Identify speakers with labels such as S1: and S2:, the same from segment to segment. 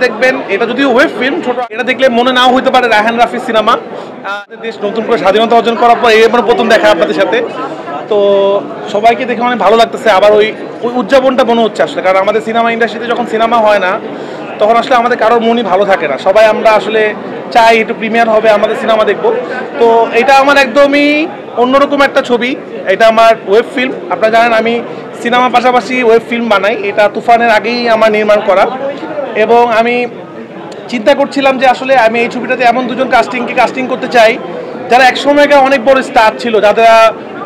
S1: দেখবেন এটা যদিও ওয়েব ফিল্ম ছোট, এটা দেখলে মনে নাও হইতে পারে রায়হান রাফি সিনেমা। দেশ নতুন করে স্বাধীনতা অর্জন করার পর এবার প্রথম দেখা আপনাদের সাথে, তো সবাইকে দেখে অনেক ভালো লাগতেছে। আবার ওই উদযাপনটা মনে হচ্ছে আসলে, কারণ আমাদের সিনেমা ইন্ডাস্ট্রিতে যখন সিনেমা হয় না তখন আসলে আমাদের কারোর মনই ভালো থাকে না, সবাই আমরা আসলে চাই একটু প্রিমিয়ার হবে, আমাদের সিনেমা দেখব। তো এটা আমার একদমই অন্যরকম একটা ছবি, এটা আমার ওয়েব ফিল্ম। আপনারা জানেন আমি সিনেমার পাশাপাশি ওয়েব ফিল্ম বানাই, এটা তুফানের আগেই আমার নির্মাণ করা। এবং আমি চিন্তা করছিলাম যে আসলে আমি এই ছবিটাতে এমন দুজন কাস্টিং করতে চাই যারা একসময়কার অনেক বড় স্টার ছিল, যারা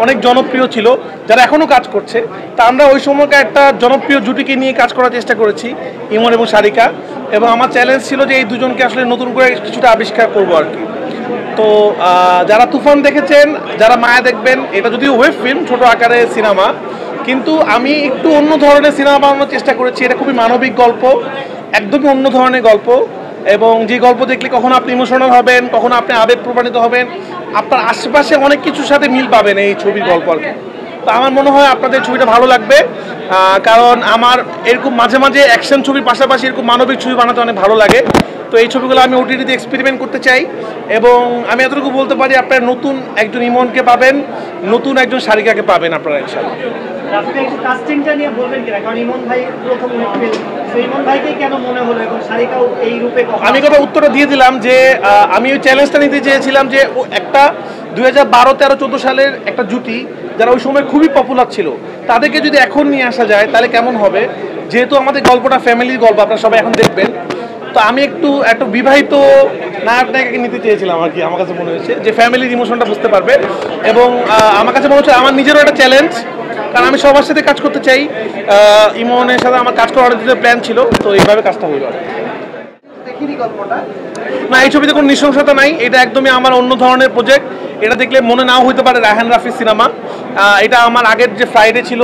S1: অনেক জনপ্রিয় ছিল, যারা এখনও কাজ করছে। তা আমরা ওই সময়কার একটা জনপ্রিয় জুটিকে নিয়ে কাজ করার চেষ্টা করেছি, ইমন এবং সারিকা। এবং আমার চ্যালেঞ্জ ছিল যে এই দুজনকে আসলে নতুন করে কিছুটা আবিষ্কার করবো আর কি। তো যারা তুফান দেখেছেন, যারা মায়া দেখবেন, এটা যদিও ওয়েব ফিল্ম ছোট আকারে সিনেমা, কিন্তু আমি একটু অন্য ধরনের সিনেমা বানানোর চেষ্টা করেছি। এটা খুবই মানবিক গল্প, একদমই অন্য ধরনের গল্প, এবং যে গল্প দেখলে কখনো আপনি ইমোশনাল হবেন, কখনো আপনি আবেগ প্রমাণিত হবেন, আপনার আশেপাশে অনেক কিছুর সাথে মিল পাবেন এই ছবির গল্প আর কি। তো আমার মনে হয় আপনাদের ছবিটা ভালো লাগবে, কারণ আমার এরকম মাঝে মাঝে অ্যাকশন ছবির পাশাপাশি এরকম মানবিক ছবি বানাতে অনেক ভালো লাগে। তো এই ছবিগুলো আমি ওটিটিতে এক্সপেরিমেন্ট করতে চাই, এবং আমি এতটুকু বলতে পারি আপনারা নতুন একজন ইমনকে পাবেন, নতুন একজন সারিকাকে পাবেন আপনারা ইনশাআল্লাহ।
S2: কাস্টিংটা নিয়ে বলবেন কিনা, কারণ ইমন ভাই প্রথম ইমন ভাইকে কেন মনে হলো এবং সারিকাও এই রূপে?
S1: আমি কথা উত্তরটা দিয়ে দিলাম যে আমি ওই চ্যালেঞ্জটা নিতে চেয়েছিলাম যে একটা 2012-13-14 সালের একটা জুটি যারা ওই সময় খুবই পপুলার ছিল, তাদেরকে যদি এখন নিয়ে আসা যায় তাহলে কেমন হবে। যেহেতু আমাদের গল্পটা ফ্যামিলির গল্প, আপনারা সবাই এখন দেখবেন, তো আমি একটু বিবাহিত নায়ক নায়িকাকে নিতে চেয়েছিলাম আর কি। আমার কাছে মনে হয়েছে যে ফ্যামিলির ইমোশনটা বুঝতে পারবে, এবং আমার কাছে মনে হচ্ছে আমার নিজেরও একটা চ্যালেঞ্জ, কারণ আমি সবার সাথে কাজ করতে চাই। ইমনের সাথে আমার কাজ করার প্ল্যান ছিল, তো এইভাবে কাজটা হইল। না, এই ছবিতে কোনো নৃশংসতা নাই, এটা একদমই আমার অন্য ধরনের প্রজেক্ট। এটা দেখলে মনে নাও হইতে পারে রায়হান রাফি সিনেমা। এটা আমার আগের যে ফ্রাইডে ছিল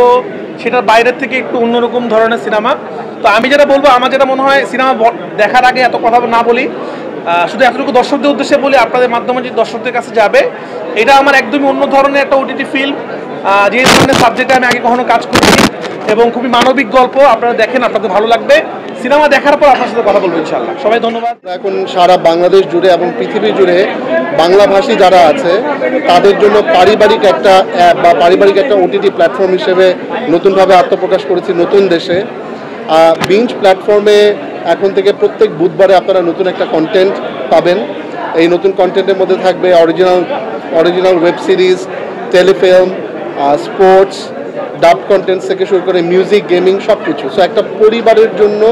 S1: সেটার বাইরের থেকে একটু অন্যরকম ধরনের সিনেমা। তো আমি যেটা বলবো, আমার যেটা মনে হয় সিনেমা দেখার আগে এত কথা না বলি, শুধু এতটুকু দর্শকদের উদ্দেশ্যে বলি, আপনাদের মাধ্যমে যে দর্শকদের কাছে যাবে, এটা আমার একদমই অন্য ধরনের একটা ওটিটি ফিল্ম, যে ধরনের সাবজেক্টে আমি আগে কখনো কাজ করিনি, এবং খুবই মানবিক গল্প। আপনারা দেখেন, আপনাদের ভালো লাগবে। সিনেমা দেখার পর আপনার সাথে কথা বলবো ইনশাআল্লাহ। সবাই ধন্যবাদ।
S3: এখন সারা বাংলাদেশ জুড়ে এবং পৃথিবী জুড়ে বাংলাভাষী যারা আছে তাদের জন্য পারিবারিক একটা অ্যাপ বা পারিবারিক একটা ওটিটি প্ল্যাটফর্ম হিসেবে নতুনভাবে আত্মপ্রকাশ করেছি নতুন দেশে। বিঞ্জ প্ল্যাটফর্মে এখন থেকে প্রত্যেক বুধবারে আপনারা নতুন একটা কন্টেন্ট পাবেন। এই নতুন কন্টেন্টের মধ্যে থাকবে original web series, Telefilm, sports, ডাব কন্টেন্টস থেকে শুরু করে মিউজিক, গেমিং, সব কিছু। সো একটা পরিবারের জন্য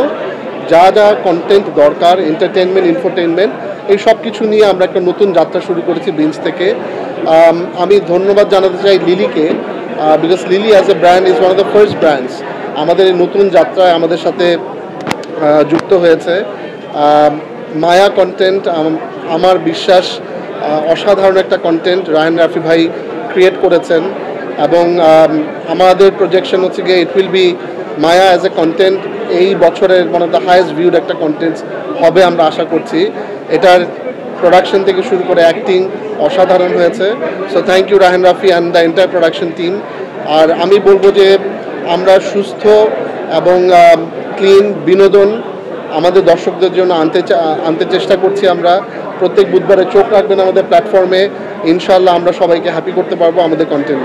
S3: যা যা কন্টেন্ট দরকার, এন্টারটেনমেন্ট, ইনফোটেনমেন্ট, এই সব কিছু নিয়ে আমরা একটা নতুন যাত্রা শুরু করেছি বিঞ্জ থেকে। আমি ধন্যবাদ জানাতে চাই লিলিকে, because lily as a brand is one of the first brands আমাদের এই নতুন যাত্রায় আমাদের সাথে যুক্ত হয়েছে। মায়া কন্টেন্ট আমার বিশ্বাস অসাধারণ একটা কন্টেন্ট রায়হান রাফি ভাই ক্রিয়েট করেছেন, এবং আমাদের প্রজেকশন হচ্ছে গিয়ে it will be Maya as a content এই বছরের one of the highest viewed একটা কন্টেন্ট হবে আমরা আশা করছি। এটার প্রোডাকশন থেকে শুরু করে অ্যাক্টিং অসাধারণ হয়েছে। So thank you Raihan Rafi and the entire production team. আর আমি বলবো যে আমরা সুস্থ এবং ক্লিন বিনোদন আমাদের দর্শকদের জন্য আনতে চেষ্টা করছি। আমরা প্রত্যেক বুধবারে চোখ রাখবেন আমাদের প্ল্যাটফর্মে, ইনশাআল্লাহ আমরা সবাইকে হ্যাপি করতে পারবো আমাদের কন্টেন্ট।